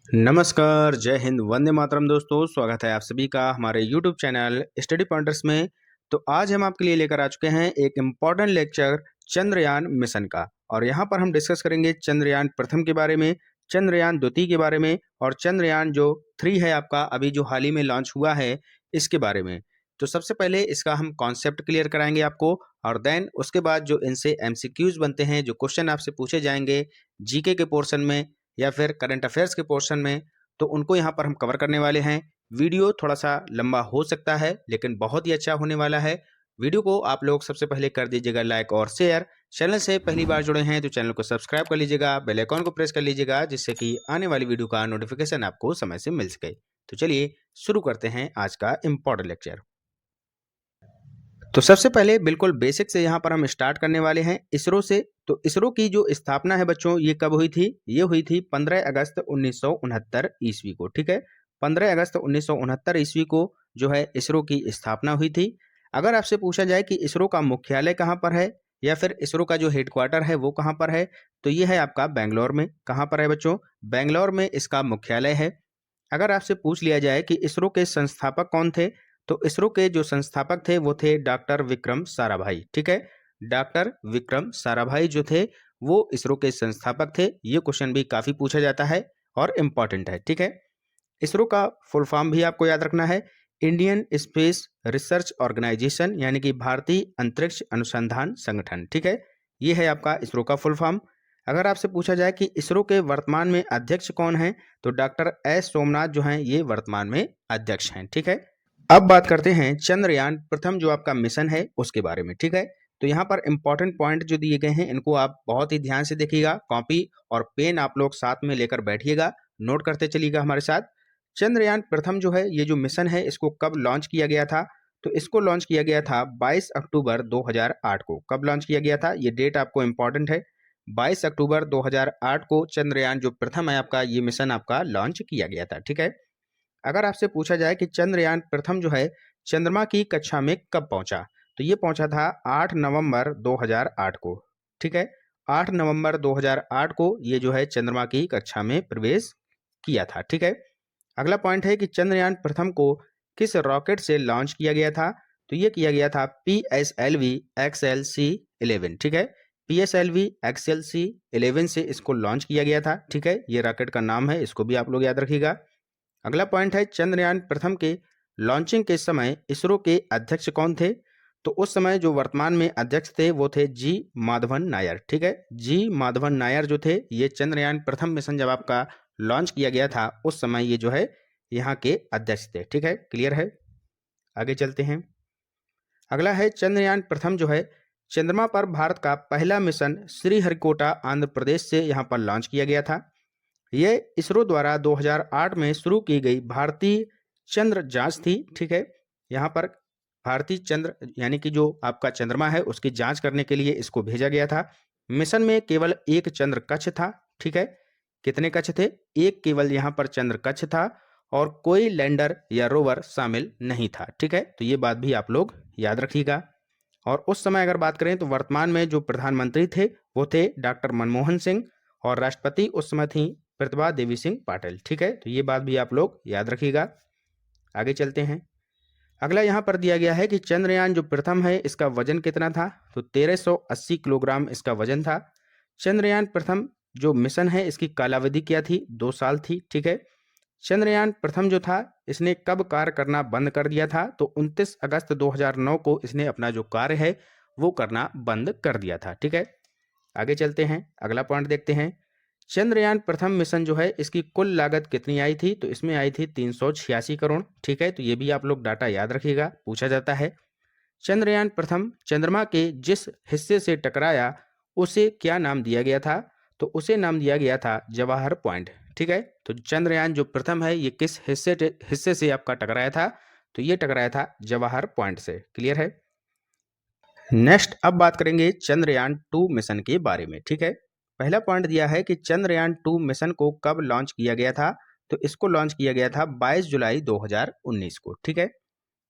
नमस्कार, जय हिंद, वंदे मातरम दोस्तों। स्वागत है आप सभी का हमारे यूट्यूब चैनल स्टडी पॉइंटर्स में। तो आज हम आपके लिए लेकर आ चुके हैं एक इम्पॉर्टेंट लेक्चर चंद्रयान मिशन का। और यहाँ पर हम डिस्कस करेंगे चंद्रयान प्रथम के बारे में, चंद्रयान द्वितीय के बारे में और चंद्रयान जो 3 है आपका अभी जो हाल ही में लॉन्च हुआ है इसके बारे में। तो सबसे पहले इसका हम कॉन्सेप्ट क्लियर कराएंगे आपको और देन उसके बाद जो इनसे एमसीक्यूज बनते हैं, जो क्वेश्चन आपसे पूछे जाएंगे जीके के पोर्शन में या फिर करंट अफेयर्स के पोर्शन में, तो उनको यहाँ पर हम कवर करने वाले हैं। वीडियो थोड़ा सा लंबा हो सकता है लेकिन बहुत ही अच्छा होने वाला है। वीडियो को आप लोग सबसे पहले कर दीजिएगा लाइक और शेयर। चैनल से पहली बार जुड़े हैं तो चैनल को सब्सक्राइब कर लीजिएगा, बेल आइकन को प्रेस कर लीजिएगा जिससे कि आने वाली वीडियो का नोटिफिकेशन आपको समय से मिल सके। तो चलिए शुरू करते हैं आज का इम्पोर्टेंट लेक्चर। तो सबसे पहले बिल्कुल बेसिक से यहाँ पर हम स्टार्ट करने वाले हैं इसरो से। तो इसरो की जो स्थापना है बच्चों, ये कब हुई थी? ये हुई थी 15 अगस्त 1969 ईस्वी को। ठीक है, 15 अगस्त 1969 ईस्वी को जो है इसरो की स्थापना हुई थी। अगर आपसे पूछा जाए कि इसरो का मुख्यालय कहाँ पर है या फिर इसरो का जो हेडक्वार्टर है वो कहाँ पर है, तो ये है आपका बेंगलोर में। कहाँ पर है बच्चों? बेंगलोर में इसका मुख्यालय है। अगर आपसे पूछ लिया जाए कि इसरो के संस्थापक कौन थे, तो इसरो के जो संस्थापक थे वो थे डॉक्टर विक्रम साराभाई। ठीक है, डॉक्टर विक्रम साराभाई जो थे वो इसरो के संस्थापक थे। ये क्वेश्चन भी काफी पूछा जाता है और इम्पॉर्टेंट है। ठीक है, इसरो का फुल फॉर्म भी आपको याद रखना है, इंडियन स्पेस रिसर्च ऑर्गेनाइजेशन, यानी कि भारतीय अंतरिक्ष अनुसंधान संगठन। ठीक है, ये है आपका इसरो का फुल फॉर्म। अगर आपसे पूछा जाए कि इसरो के वर्तमान में अध्यक्ष कौन हैं, तो डॉक्टर एस सोमनाथ जो हैं ये वर्तमान में अध्यक्ष हैं। ठीक है, अब बात करते हैं चंद्रयान प्रथम जो आपका मिशन है उसके बारे में। ठीक है, तो यहाँ पर इंपॉर्टेंट पॉइंट जो दिए गए हैं इनको आप बहुत ही ध्यान से देखिएगा। कॉपी और पेन आप लोग साथ में लेकर बैठिएगा, नोट करते चलिएगा हमारे साथ। चंद्रयान प्रथम जो है ये जो मिशन है इसको कब लॉन्च किया गया था? तो इसको लॉन्च किया गया था 22 अक्टूबर 2008 को। कब लॉन्च किया गया था? ये डेट आपको इंपॉर्टेंट है। 22 अक्टूबर 2008 को चंद्रयान जो प्रथम है आपका ये मिशन आपका लॉन्च किया गया था। ठीक है, अगर आपसे पूछा जाए कि चंद्रयान प्रथम जो है चंद्रमा की कक्षा में कब पहुंचा, तो ये पहुंचा था 8 नवंबर 2008 को। ठीक है, 8 नवंबर 2008 को ये जो है चंद्रमा की कक्षा में प्रवेश किया था। ठीक है, अगला पॉइंट है कि चंद्रयान प्रथम को किस रॉकेट से लॉन्च किया गया था? तो ये किया गया था PSLV XLC-11। ठीक है, PSLV XLC-11 से इसको लॉन्च किया गया था। ठीक है, ये रॉकेट का नाम है, इसको भी आप लोग याद रखिएगा। अगला पॉइंट है चंद्रयान प्रथम के लॉन्चिंग के समय इसरो के अध्यक्ष कौन थे? तो उस समय जो वर्तमान में अध्यक्ष थे वो थे जी माधवन नायर। ठीक है, जी माधवन नायर जो थे ये चंद्रयान प्रथम मिशन जब आपका लॉन्च किया गया था उस समय ये जो है यहाँ के अध्यक्ष थे। ठीक है, क्लियर है? आगे चलते हैं। अगला है चंद्रयान प्रथम जो है चंद्रमा पर भारत का पहला मिशन श्रीहरिकोटा आंध्र प्रदेश से यहाँ पर लॉन्च किया गया था। ये इसरो द्वारा 2008 में शुरू की गई भारतीय चंद्र जांच थी। ठीक है, यहाँ पर भारतीय चंद्र यानी कि जो आपका चंद्रमा है उसकी जांच करने के लिए इसको भेजा गया था। मिशन में केवल एक चंद्र कक्ष था। ठीक है, कितने कक्ष थे? एक केवल यहाँ पर चंद्र कक्ष था और कोई लैंडर या रोवर शामिल नहीं था। ठीक है, तो ये बात भी आप लोग याद रखिएगा। और उस समय अगर बात करें तो वर्तमान में जो प्रधानमंत्री थे वो थे डॉक्टर मनमोहन सिंह और राष्ट्रपति उस समय थी प्रतिभा देवी सिंह पाटिल। ठीक है, तो ये बात भी आप लोग याद रखिएगा। आगे चलते हैं। अगला यहाँ पर दिया गया है कि चंद्रयान जो प्रथम है इसका वजन कितना था? तो 1380 किलोग्राम इसका वजन था। चंद्रयान प्रथम जो मिशन है इसकी कालावधि क्या थी? 2 साल थी। ठीक है, चंद्रयान प्रथम जो था इसने कब कार्य करना बंद कर दिया था? तो 29 अगस्त 2009 को इसने अपना जो कार्य है वो करना बंद कर दिया था। ठीक है, आगे चलते हैं। अगला पॉइंट देखते हैं। चंद्रयान प्रथम मिशन जो है इसकी कुल लागत कितनी आई थी? तो इसमें आई थी 386 करोड़। ठीक है, तो ये भी आप लोग डाटा याद रखिएगा, पूछा जाता है। चंद्रयान प्रथम चंद्रमा के जिस हिस्से से टकराया उसे क्या नाम दिया गया था? तो उसे नाम दिया गया था जवाहर पॉइंट। ठीक है, तो चंद्रयान जो प्रथम है ये किस हिस्से से आपका टकराया था? तो ये टकराया था जवाहर पॉइंट से। क्लियर है? नेक्स्ट अब बात करेंगे चंद्रयान 2 मिशन के बारे में। ठीक है, पहला पॉइंट दिया है कि चंद्रयान 2 मिशन को कब लॉन्च किया गया था? तो इसको लॉन्च किया गया था 22 जुलाई 2019 को। ठीक है,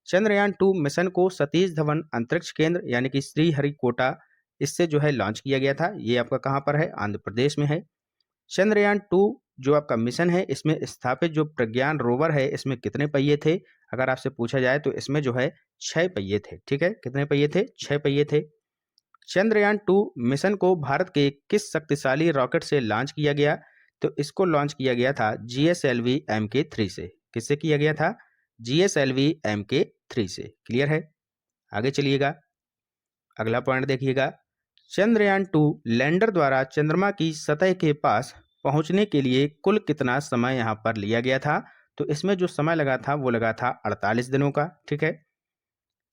चंद्रयान 2 मिशन को सतीश धवन अंतरिक्ष केंद्र यानी कि श्रीहरिकोटा इससे जो है लॉन्च किया गया था। ये आपका कहाँ पर है? आंध्र प्रदेश में है। चंद्रयान 2 जो आपका मिशन है, इसमें स्थापित जो प्रज्ञान रोवर है, इसमें कितने पहिए थे? अगर आपसे पूछा जाए तो इसमें जो है 6 पहिए थे। ठीक है, कितने पहिए थे? 6 पहिए थे। चंद्रयान 2 मिशन को भारत के किस शक्तिशाली रॉकेट से लॉन्च किया गया? तो इसको लॉन्च किया गया था GSLV Mk3 से। किससे किया गया था? GSLV Mk3 से। क्लियर है? आगे चलिएगा, अगला पॉइंट देखिएगा। चंद्रयान 2 लैंडर द्वारा चंद्रमा की सतह के पास पहुंचने के लिए कुल कितना समय यहां पर लिया गया था? तो इसमें जो समय लगा था वो लगा था 48 दिनों का। ठीक है।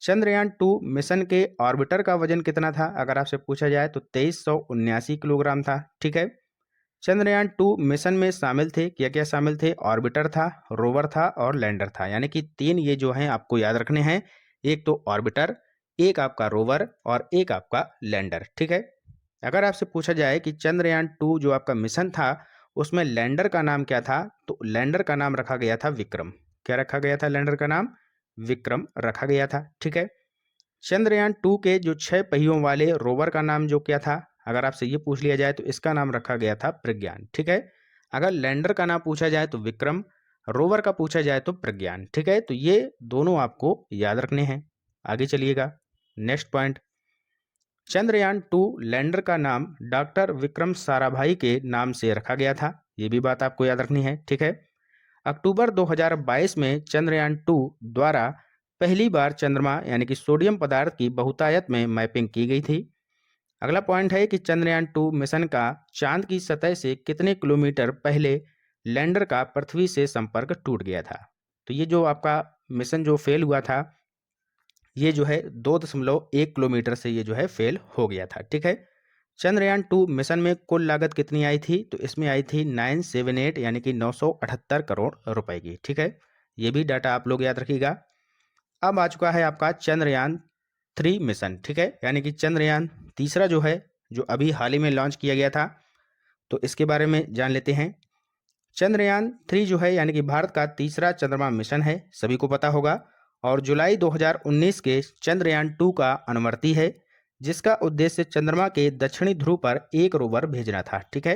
चंद्रयान 2 मिशन के ऑर्बिटर का वजन कितना था? अगर आपसे पूछा जाए तो 2379 किलोग्राम था। ठीक है। चंद्रयान 2 मिशन में शामिल थे, क्या क्या शामिल थे? ऑर्बिटर था, रोवर था और लैंडर था, यानी कि 3 ये जो हैं आपको याद रखने हैं। एक तो ऑर्बिटर, एक आपका रोवर और एक आपका लैंडर। ठीक है। अगर आपसे पूछा जाए कि चंद्रयान 2 जो आपका मिशन था उसमें लैंडर का नाम क्या था? तो लैंडर का नाम रखा गया था विक्रम। क्या रखा गया था? लैंडर का नाम विक्रम रखा गया था। ठीक है। चंद्रयान 2 के जो 6 पहियों वाले रोवर का नाम जो क्या था? अगर आपसे ये पूछ लिया जाए तो इसका नाम रखा गया था प्रज्ञान। ठीक है। अगर लैंडर का नाम पूछा जाए तो विक्रम, रोवर का पूछा जाए तो प्रज्ञान। ठीक है, तो ये दोनों आपको याद रखने हैं। आगे चलिएगा, नेक्स्ट पॉइंट। चंद्रयान 2 लैंडर का नाम डॉक्टर विक्रम साराभाई के नाम से रखा गया था, ये भी बात आपको याद रखनी है। ठीक है। अक्टूबर 2022 में चंद्रयान 2 द्वारा पहली बार चंद्रमा यानी कि सोडियम पदार्थ की बहुतायत में मैपिंग की गई थी। अगला पॉइंट है कि चंद्रयान 2 मिशन का चांद की सतह से कितने किलोमीटर पहले लैंडर का पृथ्वी से संपर्क टूट गया था? तो ये जो आपका मिशन जो फेल हुआ था, ये जो है 2.1 किलोमीटर से ये जो है फेल हो गया था। ठीक है। चंद्रयान 2 मिशन में कुल लागत कितनी आई थी? तो इसमें आई थी 978 यानी कि 978 करोड़ रुपए की। ठीक है, ये भी डाटा आप लोग याद रखिएगा। अब आ चुका है आपका चंद्रयान 3 मिशन। ठीक है, यानी कि चंद्रयान तीसरा जो है, जो अभी हाल ही में लॉन्च किया गया था, तो इसके बारे में जान लेते हैं। चंद्रयान 3 जो है यानी कि भारत का तीसरा चंद्रमा मिशन है, सभी को पता होगा, और जुलाई 2019 के चंद्रयान 2 का अनुवर्ती है, जिसका उद्देश्य चंद्रमा के दक्षिणी ध्रुव पर एक रोवर भेजना था। ठीक है।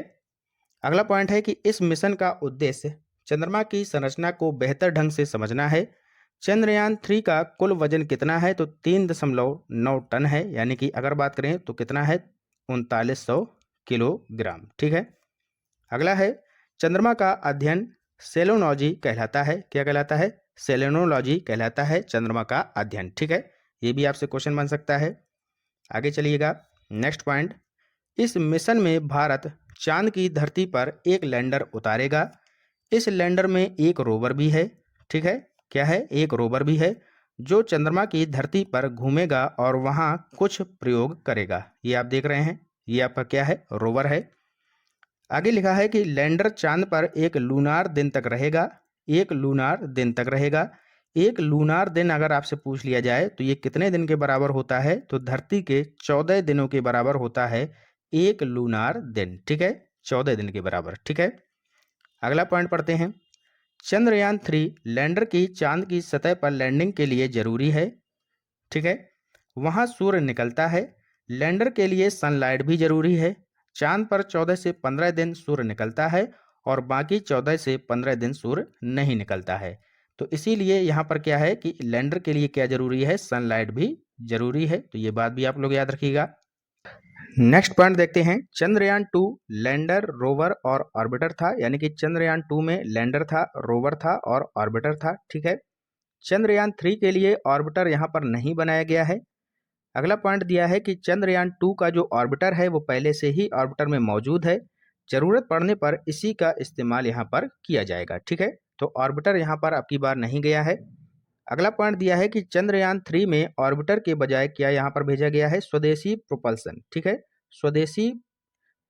अगला पॉइंट है कि इस मिशन का उद्देश्य चंद्रमा की संरचना को बेहतर ढंग से समझना है। चंद्रयान 3 का कुल वजन कितना है? तो 3.9 टन है, यानी कि अगर बात करें तो कितना है? 3900 किलोग्राम। ठीक है। अगला है, चंद्रमा का अध्ययन सेलेनोलॉजी कहलाता है। क्या कहलाता है? सेलेनोलॉजी कहलाता है चंद्रमा का अध्ययन। ठीक है, ये भी आपसे क्वेश्चन बन सकता है। आगे चलिएगा, नेक्स्ट पॉइंट। इस मिशन में भारत चांद की धरती पर एक लैंडर उतारेगा। इस लैंडर में एक रोवर भी है। ठीक है, क्या है? एक रोवर भी है जो चंद्रमा की धरती पर घूमेगा और वहां कुछ प्रयोग करेगा। ये आप देख रहे हैं, ये आपका क्या है? रोवर है। आगे लिखा है कि लैंडर चांद पर एक लूनार दिन तक रहेगा। एक लूनार दिन तक रहेगा। एक लूनार दिन अगर आपसे पूछ लिया जाए तो ये कितने दिन के बराबर होता है? तो धरती के 14 दिनों के बराबर होता है एक लूनार दिन। ठीक है, 14 दिन के बराबर। ठीक है। अगला पॉइंट पढ़ते हैं। चंद्रयान 3 लैंडर की चांद की सतह पर लैंडिंग के लिए जरूरी है। ठीक है, वहां सूर्य निकलता है। लैंडर के लिए सनलाइट भी जरूरी है। चांद पर 14 से 15 दिन सूर्य निकलता है और बाकी 14 से 15 दिन सूर्य नहीं निकलता है। तो इसीलिए यहाँ पर क्या है कि लैंडर के लिए क्या जरूरी है? सनलाइट भी जरूरी है। तो ये बात भी आप लोग याद रखिएगा। नेक्स्ट पॉइंट देखते हैं। चंद्रयान 2 लैंडर, रोवर और ऑर्बिटर था, यानी कि चंद्रयान 2 में लैंडर था, रोवर था और ऑर्बिटर था। ठीक है। चंद्रयान 3 के लिए ऑर्बिटर यहाँ पर नहीं बनाया गया है। अगला पॉइंट दिया है कि चंद्रयान 2 का जो ऑर्बिटर है वो पहले से ही ऑर्बिटर में मौजूद है, जरूरत पड़ने पर इसी का इस्तेमाल यहाँ पर किया जाएगा। ठीक है, तो ऑर्बिटर यहाँ पर आपकी बार नहीं गया है। अगला पॉइंट दिया है कि चंद्रयान 3 में ऑर्बिटर के बजाय क्या यहाँ पर भेजा गया है? स्वदेशी प्रोपल्सन। ठीक है, स्वदेशी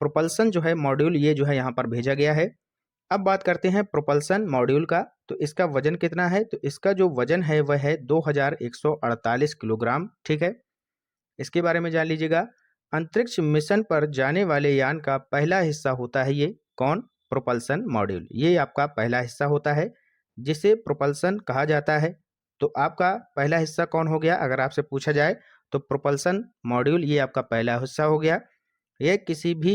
प्रोपल्सन जो है मॉड्यूल, ये जो है यहाँ पर भेजा गया है। अब बात करते हैं प्रोपल्सन मॉड्यूल का। तो इसका वजन कितना है? तो इसका जो वजन है वह है 2148 किलोग्राम। ठीक है, इसके बारे में जान लीजिएगा। अंतरिक्ष मिशन पर जाने वाले यान का पहला हिस्सा होता है ये कौन? Propulsion module. ये आपका पहला हिस्सा होता है जिसे प्रोपल्सन कहा जाता है। तो आपका पहला हिस्सा कौन हो गया अगर आपसे पूछा जाए? तो प्रोपल्सन मॉड्यूल ये आपका पहला हिस्सा हो गया। यह किसी भी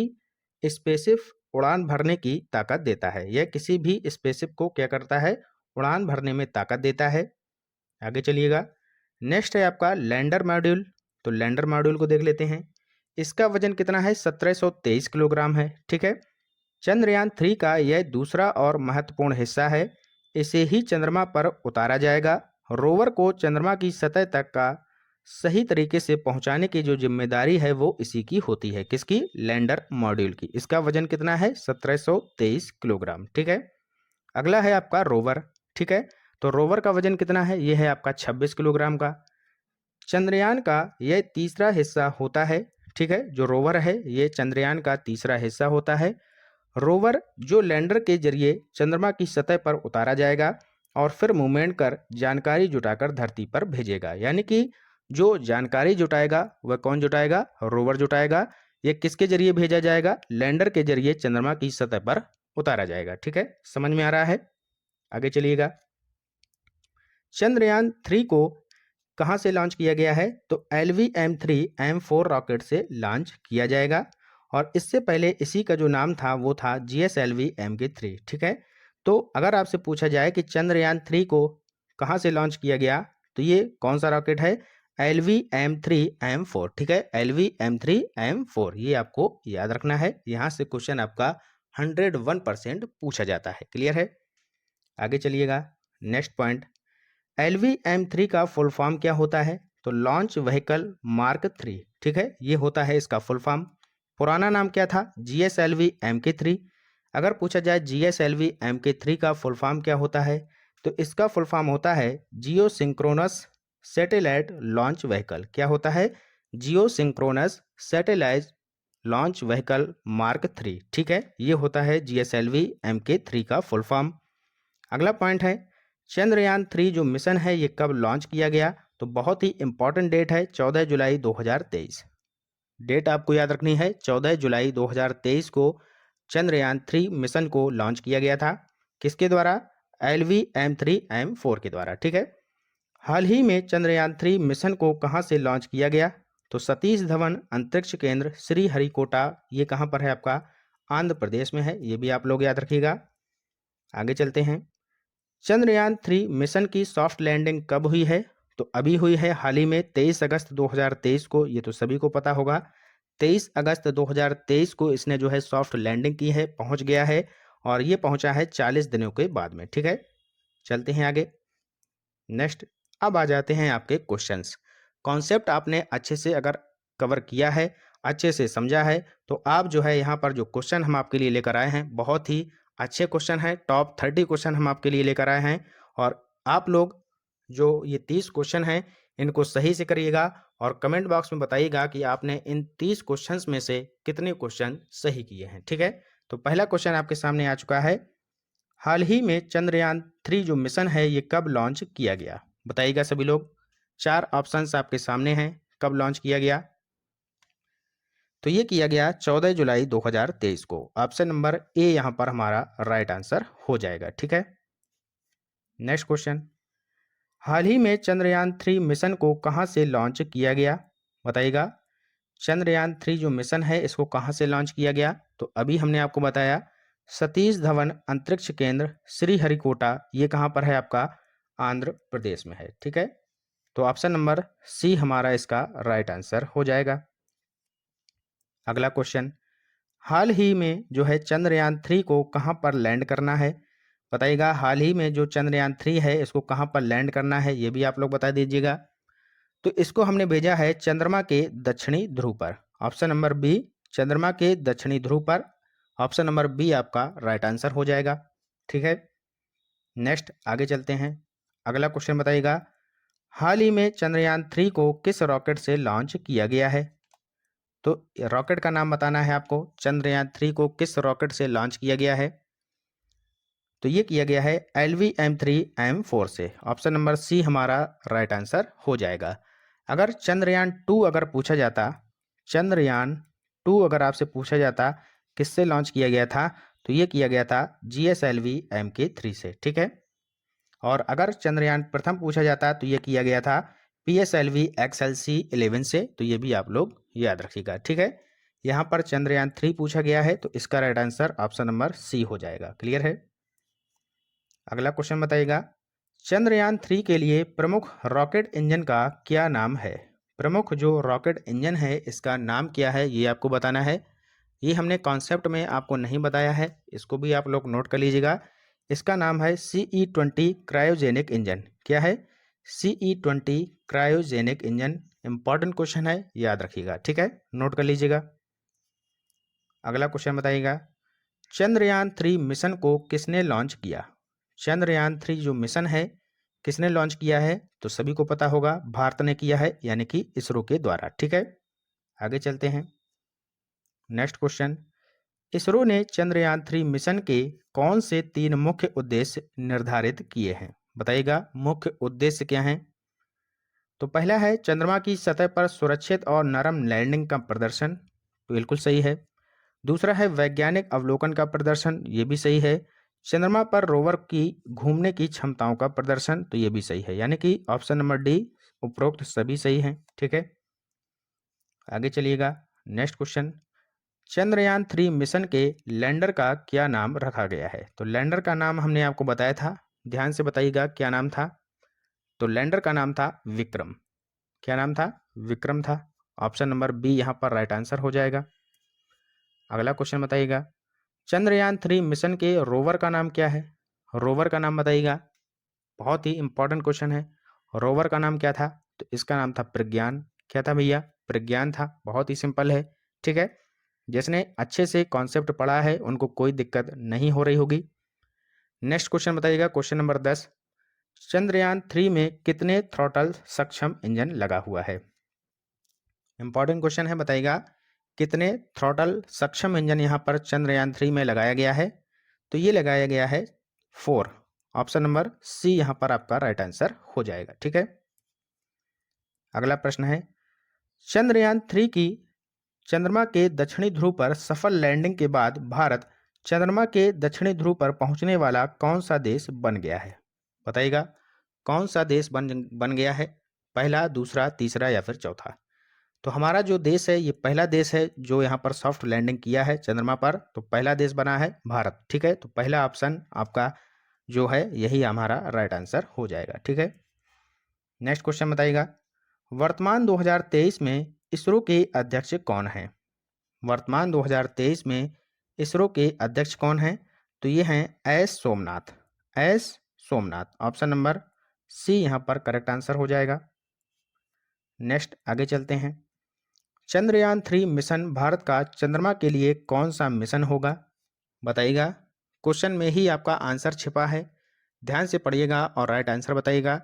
उड़ान भरने की ताकत देता है। यह किसी भी स्पेसशिप को क्या करता है, उड़ान भरने में ताकत देता है। आगे चलिएगा, नेक्स्ट है आपका लैंडर मॉड्यूल। तो लैंडर मॉड्यूल को देख लेते हैं। इसका वजन कितना है, 1723 किलोग्राम है। ठीक है, चंद्रयान 3 का यह दूसरा और महत्वपूर्ण हिस्सा है। इसे ही चंद्रमा पर उतारा जाएगा। रोवर को चंद्रमा की सतह तक का सही तरीके से पहुंचाने की जो जिम्मेदारी है वो इसी की होती है। किसकी, लैंडर मॉड्यूल की। इसका वजन कितना है, 1723 किलोग्राम। ठीक है, अगला है आपका रोवर। ठीक है, तो रोवर का वजन कितना है, ये है आपका 26 किलोग्राम का। चंद्रयान का यह तीसरा हिस्सा होता है। ठीक है, जो रोवर है ये चंद्रयान का तीसरा हिस्सा होता है। रोवर जो लैंडर के जरिए चंद्रमा की सतह पर उतारा जाएगा और फिर मूवमेंट कर जानकारी जुटाकर धरती पर भेजेगा। यानी कि जो जानकारी जुटाएगा वह कौन जुटाएगा, रोवर जुटाएगा। ये किसके जरिए भेजा जाएगा, लैंडर के जरिए चंद्रमा की सतह पर उतारा जाएगा। ठीक है, समझ में आ रहा है। आगे चलिएगा, चंद्रयान 3 को कहाँ से लॉन्च किया गया है, तो LVM-3M4 रॉकेट से लॉन्च किया जाएगा। और इससे पहले इसी का जो नाम था वो था GSLV MK3। ठीक है, तो अगर आपसे पूछा जाए कि चंद्रयान 3 को कहाँ से लॉन्च किया गया, तो ये कौन सा रॉकेट है, LVM-3M4। ठीक है, LVM-3M4 ये आपको याद रखना है। यहाँ से क्वेश्चन आपका 101% पूछा जाता है। क्लियर है। आगे चलिएगा, नेक्स्ट पॉइंट, LVM-3 का फुल फॉर्म क्या होता है, तो लॉन्च व्हीकल मार्क 3। ठीक है, ये होता है इसका फुल फॉर्म। पुराना नाम क्या था, GSLV MK3। अगर पूछा जाए GSLV MK3 का फुल फॉर्म क्या होता है, तो इसका फुल फॉर्म होता है geosynchronous satellite launch vehicle. क्या होता है, geosynchronous satellite launch vehicle mark 3। ठीक है, ये होता है GSLV MK3 का फुल फॉर्म। अगला पॉइंट है, चंद्रयान 3 जो मिशन है ये कब लॉन्च किया गया, तो बहुत ही इंपॉर्टेंट डेट है 14 जुलाई 2023। डेट आपको याद रखनी है, 14 जुलाई 2023 को चंद्रयान 3 मिशन को लॉन्च किया गया था। किसके द्वारा, LVM-3M4 के द्वारा। ठीक है, हाल ही में चंद्रयान 3 मिशन को कहां से लॉन्च किया गया, तो सतीश धवन अंतरिक्ष केंद्र श्रीहरिकोटा, ये कहां पर है आपका, आंध्र प्रदेश में है। ये भी आप लोग याद रखिएगा। आगे चलते हैं, चंद्रयान 3 मिशन की सॉफ्ट लैंडिंग कब हुई है, तो अभी हुई है हाल ही में 23 अगस्त 2023 को। ये तो सभी को पता होगा, 23 अगस्त 2023 को इसने जो है सॉफ्ट लैंडिंग की है, पहुंच गया है। और ये पहुंचा है 40 दिनों के बाद में। ठीक है, चलते हैं आगे, नेक्स्ट। अब आ जाते हैं आपके क्वेश्चंस। कॉन्सेप्ट आपने अच्छे से अगर कवर किया है, अच्छे से समझा है, तो आप जो है यहाँ पर जो क्वेश्चन हम आपके लिए लेकर आए हैं बहुत ही अच्छे क्वेश्चन हैं। टॉप 30 क्वेश्चन हम आपके लिए लेकर आए हैं। और आप लोग जो ये 30 क्वेश्चन हैं इनको सही से करिएगा और कमेंट बॉक्स में बताइएगा कि आपने इन 30 क्वेश्चंस में से कितने क्वेश्चन सही किए हैं। ठीक है, तो पहला क्वेश्चन आपके सामने आ चुका है, हाल ही में चंद्रयान 3 जो मिशन है ये कब लॉन्च किया गया, बताइएगा सभी लोग। 4 ऑप्शंस आपके सामने हैं, कब लॉन्च किया गया, तो ये किया गया 14 जुलाई 2023 को। ऑप्शन नंबर ए यहाँ पर हमारा राइट आंसर हो जाएगा। ठीक है, नेक्स्ट क्वेश्चन, हाल ही में चंद्रयान 3 मिशन को कहाँ से लॉन्च किया गया, बताइएगा। चंद्रयान 3 जो मिशन है इसको कहाँ से लॉन्च किया गया, तो अभी हमने आपको बताया सतीश धवन अंतरिक्ष केंद्र श्रीहरिकोटा, ये कहाँ पर है आपका, आंध्र प्रदेश में है। ठीक है, तो ऑप्शन नंबर सी हमारा इसका राइट आंसर हो जाएगा। अगला क्वेश्चन, हाल ही में जो है चंद्रयान 3 को कहाँ पर लैंड करना है, बताइएगा। हाल ही में जो चंद्रयान 3 है इसको कहाँ पर लैंड करना है, ये भी आप लोग बता दीजिएगा। तो इसको हमने भेजा है चंद्रमा के दक्षिणी ध्रुव पर। ऑप्शन नंबर बी, चंद्रमा के दक्षिणी ध्रुव पर। ऑप्शन नंबर बी आपका राइट आंसर हो जाएगा। ठीक है, नेक्स्ट आगे चलते हैं। अगला क्वेश्चन बताइएगा, हाल ही में चंद्रयान 3 को किस रॉकेट से लॉन्च किया गया है, तो रॉकेट का नाम बताना है आपको। चंद्रयान 3 को किस रॉकेट से लॉन्च किया गया है, तो ये किया गया है LVM-3M4 से। ऑप्शन नंबर सी हमारा राइट आंसर हो जाएगा। अगर चंद्रयान 2 अगर पूछा जाता, चंद्रयान 2 अगर आपसे पूछा जाता किससे लॉन्च किया गया था, तो ये किया गया था GSLV MK3 से। ठीक है, और अगर चंद्रयान प्रथम पूछा जाता तो ये किया गया था PSLV XLC 11 से। तो ये भी आप लोग याद रखिएगा। ठीक है, यहाँ पर चंद्रयान 3 पूछा गया है, तो इसका right answer option number C हो जाएगा। क्लियर है। अगला क्वेश्चन बताइएगा, चंद्रयान 3 के लिए प्रमुख रॉकेट इंजन का क्या नाम है। प्रमुख जो रॉकेट इंजन है इसका नाम क्या है, ये आपको बताना है। ये हमने कॉन्सेप्ट में आपको नहीं बताया है, इसको भी आप लोग नोट कर लीजिएगा। इसका नाम है CE-20 क्रायोजेनिक इंजन। क्या है? CE-20 cryogenic engine. Important question है, याद रखिएगा। ठीक है, नोट कर लीजिएगा। अगला क्वेश्चन बताइएगा, चंद्रयान 3 मिशन को किसने लॉन्च किया। चंद्रयान 3 जो मिशन है किसने लॉन्च किया है, तो सभी को पता होगा, भारत ने किया है, यानी कि इसरो के द्वारा। ठीक है, आगे चलते हैं। नेक्स्ट क्वेश्चन, इसरो ने चंद्रयान 3 मिशन के कौन से 3 मुख्य उद्देश्य निर्धारित किए हैं। बताइएगा, मुख्य उद्देश्य क्या हैं। तो पहला है चंद्रमा की सतह पर सुरक्षित और नरम लैंडिंग का प्रदर्शन, बिल्कुल सही है। दूसरा है वैज्ञानिक अवलोकन का प्रदर्शन, ये भी सही है। चंद्रमा पर रोवर की घूमने की क्षमताओं का प्रदर्शन, तो ये भी सही है, यानी कि ऑप्शन नंबर डी उपरोक्त सभी सही हैं। ठीक है, आगे चलिएगा। नेक्स्ट क्वेश्चन, चंद्रयान 3 मिशन के लैंडर का क्या नाम रखा गया है। तो लैंडर का नाम हमने आपको बताया था, ध्यान से बताइएगा क्या नाम था। तो लैंडर का नाम था विक्रम। क्या नाम था? विक्रम था। ऑप्शन नंबर बी यहाँ पर राइट आंसर हो जाएगा। अगला क्वेश्चन बताइएगा, चंद्रयान 3 मिशन के रोवर का नाम क्या है। रोवर का नाम बताइएगा, बहुत ही इंपॉर्टेंट क्वेश्चन है। रोवर का नाम क्या था? तो इसका नाम था प्रज्ञान। क्या था भैया? प्रज्ञान था। बहुत ही सिंपल है। ठीक है, जिसने अच्छे से कॉन्सेप्ट पढ़ा है उनको कोई दिक्कत नहीं हो रही होगी। नेक्स्ट क्वेश्चन बताइएगा, क्वेश्चन नंबर 10, चंद्रयान 3 में कितने थ्रॉटल सक्षम इंजन लगा हुआ है। इंपॉर्टेंट क्वेश्चन है, बताइएगा कितने थ्रॉटल सक्षम इंजन यहाँ पर चंद्रयान 3 में लगाया गया है। तो ये लगाया गया है 4। ऑप्शन नंबर सी यहाँ पर आपका राइट आंसर हो जाएगा। ठीक है, अगला प्रश्न है, चंद्रयान 3 की चंद्रमा के दक्षिणी ध्रुव पर सफल लैंडिंग के बाद भारत चंद्रमा के दक्षिणी ध्रुव पर पहुंचने वाला कौन सा देश बन गया है। बताइएगा, कौन सा देश बन गया है, पहला, दूसरा, तीसरा या फिर चौथा। तो हमारा जो देश है ये पहला देश है जो यहाँ पर सॉफ्ट लैंडिंग किया है चंद्रमा पर, तो पहला देश बना है भारत। ठीक है, तो पहला ऑप्शन आपका जो है यही हमारा राइट आंसर हो जाएगा। ठीक है, नेक्स्ट क्वेश्चन बताइएगा, वर्तमान 2023 में इसरो के अध्यक्ष कौन हैं। वर्तमान 2023 में इसरो के अध्यक्ष कौन हैं। तो ये हैं S Somnath. S Somnath, option number C यहाँ पर करेक्ट आंसर हो जाएगा। नेक्स्ट आगे चलते हैं, चंद्रयान 3 मिशन भारत का चंद्रमा के लिए कौन सा मिशन होगा। बताइएगा, क्वेश्चन में ही आपका आंसर छिपा है, ध्यान से पढ़िएगा और राइट आंसर बताइएगा।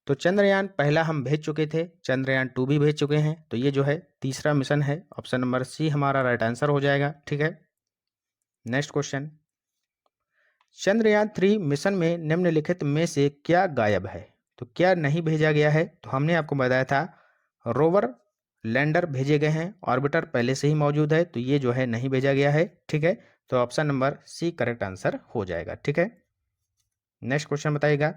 तो चंद्रयान पहला हम भेज चुके थे, चंद्रयान 2 भी भेज चुके हैं, तो ये जो है तीसरा मिशन है। ऑप्शन नंबर सी हमारा राइट आंसर हो जाएगा। ठीक है, नेक्स्ट क्वेश्चन, चंद्रयान 3 मिशन में निम्नलिखित में से क्या गायब है। तो क्या नहीं भेजा गया है, तो हमने आपको बताया था रोवर लैंडर भेजे गए हैं, ऑर्बिटर पहले से ही मौजूद है, तो ये जो है नहीं भेजा गया है। ठीक है, तो option number C correct answer हो जाएगा। ठीक है, नेक्स्ट क्वेश्चन बताइएगा,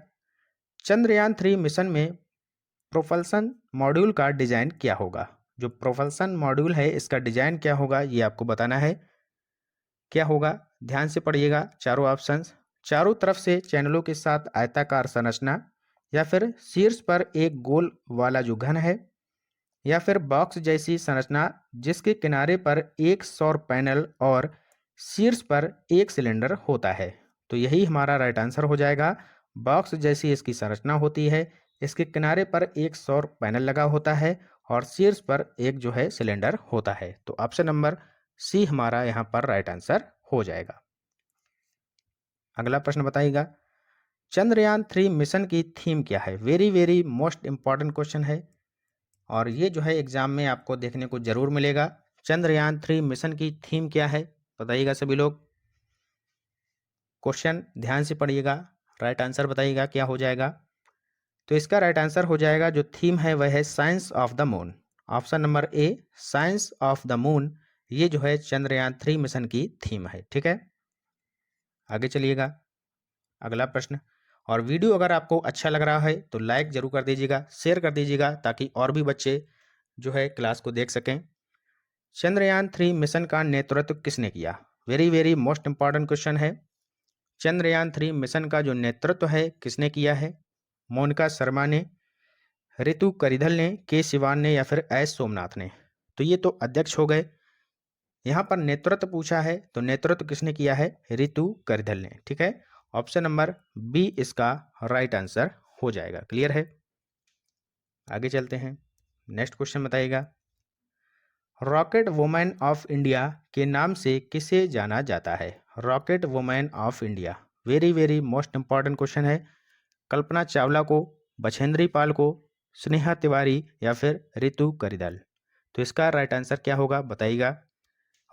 चंद्रयान 3 मिशन में प्रोपल्सन मॉड्यूल का डिजाइन क्या होगा। जो प्रोपल्सन मॉड्यूल है इसका डिजाइन क्या होगा, ये आपको बताना है। क्या होगा, ध्यान से पढ़िएगा चारों ऑप्शंस। चारों तरफ से चैनलों के साथ आयताकार संरचना, या फिर शीर्ष पर एक गोल वाला जो घन है, या फिर बॉक्स जैसी संरचना जिसके किनारे पर एक सौर पैनल और शीर्ष पर एक सिलेंडर होता है। तो यही हमारा राइट आंसर हो जाएगा। बॉक्स जैसी इसकी संरचना होती है, इसके किनारे पर एक सौर पैनल लगा होता है और शीर्ष पर एक जो है सिलेंडर होता है। तो ऑप्शन नंबर सी हमारा यहाँ पर राइट आंसर हो जाएगा। अगला प्रश्न बताइएगा, चंद्रयान 3 मिशन की थीम क्या है। Very very most important question है और ये जो है एग्जाम में आपको देखने को जरूर मिलेगा। चंद्रयान 3 मिशन की थीम क्या है, बताइएगा सभी लोग। क्वेश्चन ध्यान से पढ़िएगा, राइट आंसर बताइएगा क्या हो जाएगा। तो इसका राइट आंसर हो जाएगा, जो थीम है वह है science of the moon. Option number A, science of the moon, ये जो है चंद्रयान 3 मिशन की थीम है। ठीक है, आगे चलिएगा। अगला प्रश्न, और वीडियो अगर आपको अच्छा लग रहा है तो लाइक जरूर कर दीजिएगा, शेयर कर दीजिएगा, ताकि और भी बच्चे जो है क्लास को देख सकें। चंद्रयान 3 मिशन का नेतृत्व किसने किया? Very very most important question है। चंद्रयान 3 मिशन का जो नेतृत्व है किसने किया है? मोनिका शर्मा ने, रितु करिधल ने, के सिवान ने या फिर एस सोमनाथ ने? तो ये तो अध्यक्ष हो गए। यहाँ पर नेतृत्व पूछा है तो नेतृत्व किसने किया है? रितु करिधल ने। ठीक है, ऑप्शन नंबर बी इसका राइट आंसर हो जाएगा। क्लियर है? आगे चलते हैं, नेक्स्ट क्वेश्चन बताइएगा। रॉकेट वुमेन ऑफ इंडिया के नाम से किसे जाना जाता है? Rocket women of India, very very most important question है। कल्पना चावला को, बछेंद्री पाल को, स्नेहा तिवारी या फिर रितु करिधल? तो इसका राइट आंसर क्या होगा बताइएगा।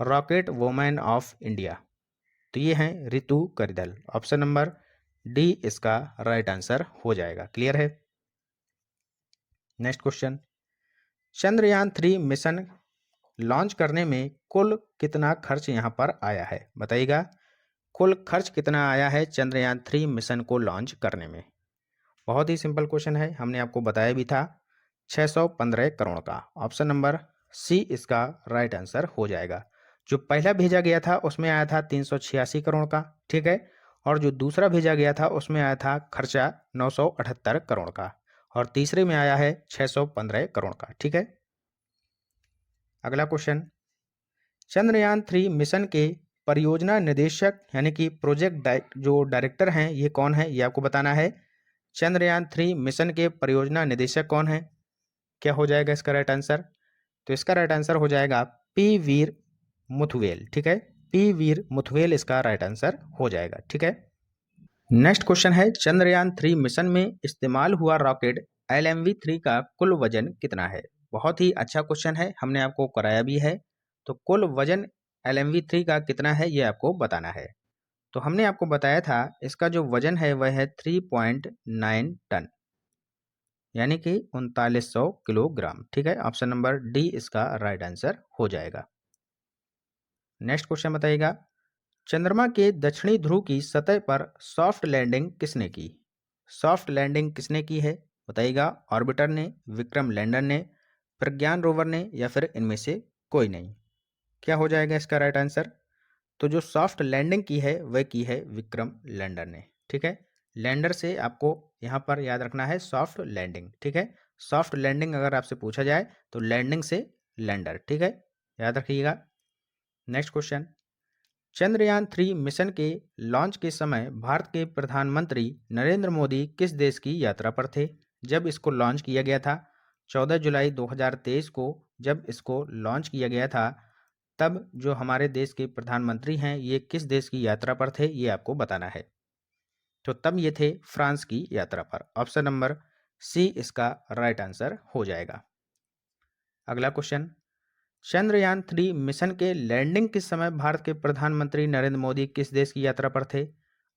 रॉकेट वुमेन ऑफ इंडिया, तो ये हैं Ritu Karidhal. Option number D इसका राइट आंसर हो जाएगा। क्लियर है? Next question, Chandrayaan 3 mission launch करने में कुल कितना खर्च यहाँ पर आया है? बताइएगा, कुल खर्च कितना आया है चंद्रयान 3 मिशन को लॉन्च करने में? बहुत ही सिंपल क्वेश्चन है, हमने आपको बताया भी था, 615 करोड़ का। ऑप्शन नंबर सी इसका राइट आंसर हो जाएगा। जो पहला भेजा गया था उसमें आया था 386 करोड़ का, ठीक है, और जो दूसरा भेजा गया था उसमें आया था खर्चा 978 करोड़ का, और तीसरे में आया है 615 करोड़ का। ठीक है, अगला क्वेश्चन, चंद्रयान 3 मिशन के परियोजना निदेशक यानी कि प्रोजेक्ट जो डायरेक्टर हैं ये कौन है, ये आपको बताना है। चंद्रयान 3 मिशन के परियोजना निदेशक कौन है? क्या हो जाएगा इसका राइट आंसर? तो इसका राइट आंसर हो जाएगा पी वीर मुथुवेल। ठीक है, पी वीर मुथुवेल इसका राइट आंसर हो जाएगा। ठीक है, नेक्स्ट क्वेश्चन है, चंद्रयान 3 मिशन में इस्तेमाल हुआ रॉकेट LMV-3 का कुल वजन कितना है? बहुत ही अच्छा क्वेश्चन है, हमने आपको कराया भी है। तो कुल वजन LMV-3 का कितना है ये आपको बताना है। तो हमने आपको बताया था इसका जो वजन है वह है 3.9 टन, यानी कि 3900 किलोग्राम। ठीक है, ऑप्शन नंबर डी इसका राइट आंसर हो जाएगा। नेक्स्ट क्वेश्चन बताइएगा, चंद्रमा के दक्षिणी ध्रुव की सतह पर सॉफ्ट लैंडिंग किसने की? सॉफ्ट लैंडिंग किसने की है बताइएगा। ऑर्बिटर ने, विक्रम लैंडर ने, प्रज्ञान रोवर ने या फिर इनमें से कोई नहीं? क्या हो जाएगा इसका राइट आंसर? तो जो सॉफ्ट लैंडिंग की है वह की है विक्रम लैंडर ने। ठीक है, लैंडर से आपको यहाँ पर याद रखना है सॉफ्ट लैंडिंग। ठीक है, सॉफ्ट लैंडिंग अगर आपसे पूछा जाए तो लैंडिंग से लैंडर। ठीक है, याद रखिएगा। नेक्स्ट क्वेश्चन, चंद्रयान 3 मिशन के लॉन्च के समय भारत के प्रधानमंत्री नरेंद्र मोदी किस देश की यात्रा पर थे जब इसको लॉन्च किया गया था? 14 जुलाई 2023 को जब इसको लॉन्च किया गया था तब जो हमारे देश के प्रधानमंत्री हैं ये किस देश की यात्रा पर थे ये आपको बताना है। तो तब ये थे फ्रांस की यात्रा पर। ऑप्शन नंबर सी इसका राइट आंसर हो जाएगा। अगला क्वेश्चन, चंद्रयान 3 मिशन के लैंडिंग के समय भारत के प्रधानमंत्री नरेंद्र मोदी किस देश की यात्रा पर थे?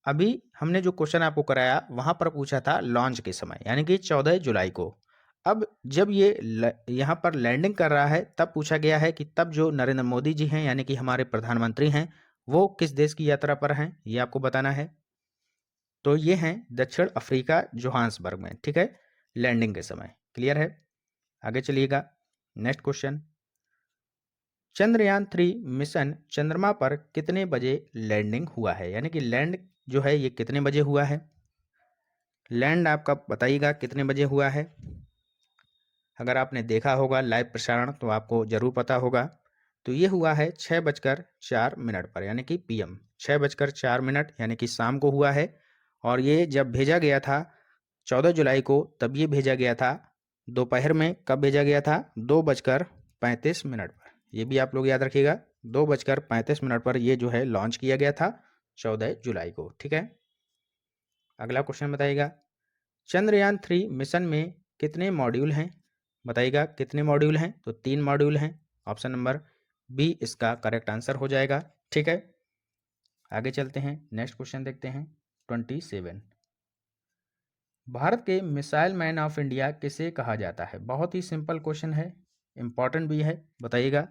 अभी हमने जो क्वेश्चन आपको कराया वहां पर पूछा था लॉन्च के समय, यानी कि 14 जुलाई को। अब जब ये यहाँ पर लैंडिंग कर रहा है तब पूछा गया है कि तब जो नरेंद्र मोदी जी हैं यानी कि हमारे प्रधानमंत्री हैं वो किस देश की यात्रा पर हैं, ये आपको बताना है। तो ये हैं दक्षिण अफ्रीका जोहान्सबर्ग में। ठीक है, लैंडिंग के समय। क्लियर है? आगे चलिएगा, नेक्स्ट क्वेश्चन, चंद्रयान 3 मिशन चंद्रमा पर कितने बजे लैंडिंग हुआ है, यानी कि लैंड जो है ये कितने बजे हुआ है? लैंड आपका बताइएगा कितने बजे हुआ है। अगर आपने देखा होगा लाइव प्रसारण तो आपको जरूर पता होगा। तो ये हुआ है 6:04 पर, यानी कि PM 6:04 यानी कि शाम को हुआ है। और ये जब भेजा गया था 14 जुलाई को तब ये भेजा गया था दोपहर में। कब भेजा गया था? 2:35 पर। ये भी आप लोग याद रखिएगा, 2:35 पर ये जो है लॉन्च किया गया था 14 जुलाई को। ठीक है, अगला क्वेश्चन बताइएगा, चंद्रयान 3 मिशन में कितने मॉड्यूल हैं? बताइएगा कितने मॉड्यूल हैं? तो 3 मॉड्यूल हैं। ऑप्शन नंबर बी इसका करेक्ट आंसर हो जाएगा। ठीक है, आगे चलते हैं, नेक्स्ट क्वेश्चन देखते हैं 27। भारत के मिसाइल मैन ऑफ इंडिया किसे कहा जाता है? बहुत ही सिंपल क्वेश्चन है, इंपॉर्टेंट भी है। बताइएगा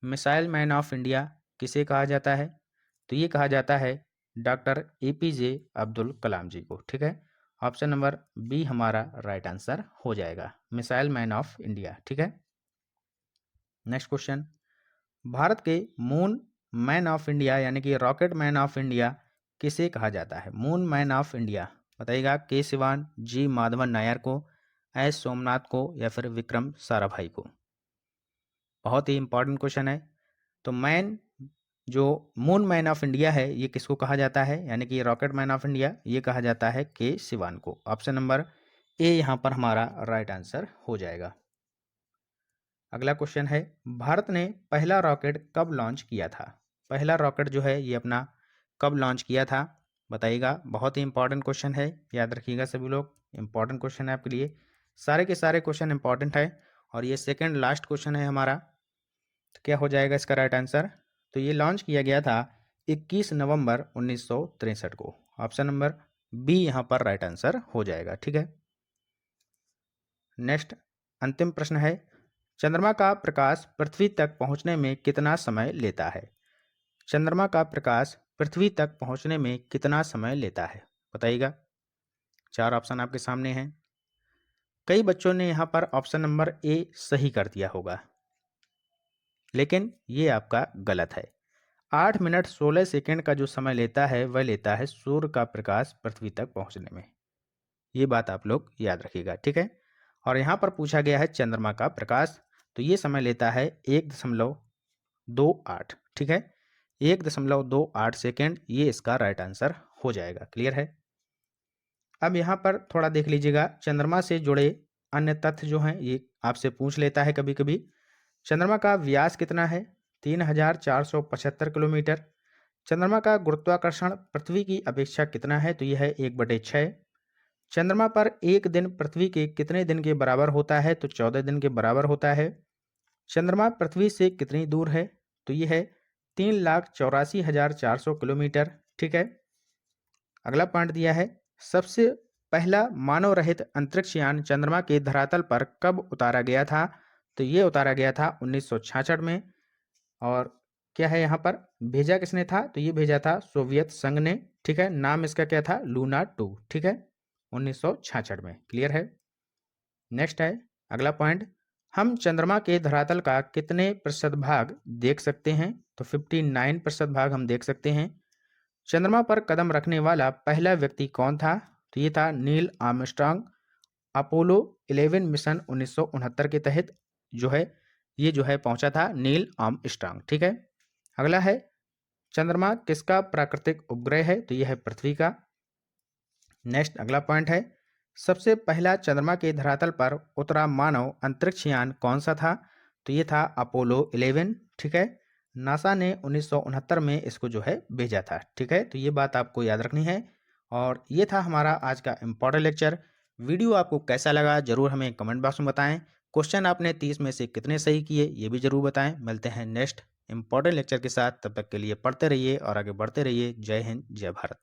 मिसाइल मैन ऑफ इंडिया किसे कहा जाता है? तो ये कहा जाता है डॉक्टर APJ अब्दुल कलाम जी को। ठीक है, ऑप्शन नंबर बी हमारा राइट आंसर हो जाएगा, मिसाइल मैन ऑफ इंडिया। ठीक है, नेक्स्ट क्वेश्चन, भारत के मून मैन ऑफ इंडिया यानी कि रॉकेट मैन ऑफ इंडिया किसे कहा जाता है? मून मैन ऑफ इंडिया बताइएगा। के सिवान, जी माधवन नायर को, एस सोमनाथ को या फिर विक्रम साराभाई को? बहुत ही इंपॉर्टेंट क्वेश्चन है। तो मैन जो मून मैन ऑफ इंडिया है ये किसको कहा जाता है, यानी कि रॉकेट मैन ऑफ इंडिया ये कहा जाता है के सिवान को। ऑप्शन नंबर ए यहाँ पर हमारा राइट आंसर हो जाएगा। अगला क्वेश्चन है, भारत ने पहला रॉकेट कब लॉन्च किया था? पहला रॉकेट जो है ये अपना कब लॉन्च किया था बताइएगा। बहुत ही इंपॉर्टेंट क्वेश्चन है, याद रखिएगा सभी लोग, इंपॉर्टेंट क्वेश्चन है आपके लिए। सारे के सारे क्वेश्चन इंपॉर्टेंट है और ये सेकंड लास्ट क्वेश्चन है हमारा। तो क्या हो जाएगा इसका राइट आंसर? तो ये लॉन्च किया गया था 21 नवंबर 1963 को। ऑप्शन नंबर बी यहाँ पर राइट आंसर हो जाएगा। ठीक है, नेक्स्ट अंतिम प्रश्न है, चंद्रमा का प्रकाश पृथ्वी तक पहुंचने में कितना समय लेता है? चंद्रमा का प्रकाश पृथ्वी तक पहुंचने में कितना समय लेता है बताइएगा। चार ऑप्शन आपके सामने हैं। कई बच्चों ने यहाँ पर ऑप्शन नंबर ए सही कर दिया होगा, लेकिन ये आपका गलत है। 8 मिनट 16 सेकेंड का जो समय लेता है वह लेता है सूर्य का प्रकाश पृथ्वी तक पहुंचने में। ये बात आप लोग याद रखिएगा। ठीक है, और यहाँ पर पूछा गया है चंद्रमा का प्रकाश, तो ये समय लेता है 1.28। ठीक है, 1.28 सेकेंड, ये इसका राइट आंसर हो जाएगा। क्लियर है? अब यहाँ पर थोड़ा देख लीजिएगा, चंद्रमा से जुड़े अन्य तथ्य जो हैं ये आपसे पूछ लेता है कभी कभी। चंद्रमा का व्यास कितना है? 3475 किलोमीटर। चंद्रमा का गुरुत्वाकर्षण पृथ्वी की अपेक्षा कितना है? तो यह है 1/6। चंद्रमा पर एक दिन पृथ्वी के कितने दिन के बराबर होता है? तो 14 दिन के बराबर होता है। चंद्रमा पृथ्वी से कितनी दूर है? तो यह है 3,84,400 किलोमीटर। ठीक है, अगला पॉइंट दिया है, सबसे पहला मानव रहित अंतरिक्ष यान चंद्रमा के धरातल पर कब उतारा गया था? तो ये उतारा गया था 1966 में। और क्या है यहाँ पर, भेजा किसने था? तो ये भेजा था सोवियत संघ ने। ठीक है, नाम इसका क्या था? लूना 2। ठीक है, 1966 में। क्लियर है? नेक्स्ट है अगला पॉइंट, हम चंद्रमा के धरातल का कितने प्रतिशत भाग देख सकते हैं? तो 59% भाग हम देख सकते हैं। चंद्रमा पर कदम रखने वाला पहला व्यक्ति कौन था? तो ये था नील आर्मस्ट्रांग। अपोलो 11 मिशन 1969 के तहत जो है पहुंचा था नील आर्मस्ट्रांग। ठीक है, अगला है, चंद्रमा किसका प्राकृतिक उपग्रह है? तो यह है पृथ्वी का। नेक्स्ट अगला पॉइंट है, सबसे पहला चंद्रमा के धरातल पर उतरा मानव अंतरिक्ष यान कौन सा था? तो ये था अपोलो 11। ठीक है, नासा ने 1969 में इसको जो है भेजा था। ठीक है, तो ये बात आपको याद रखनी है। और ये था हमारा आज का इम्पोर्टेंट लेक्चर। वीडियो आपको कैसा लगा जरूर हमें कमेंट बॉक्स में बताएं। क्वेश्चन आपने 30 में से कितने सही किए ये भी जरूर बताएं। मिलते हैं नेक्स्ट इंपॉर्टेंट लेक्चर के साथ, तब तक के लिए पढ़ते रहिए और आगे बढ़ते रहिए। जय हिंद, जय भारत।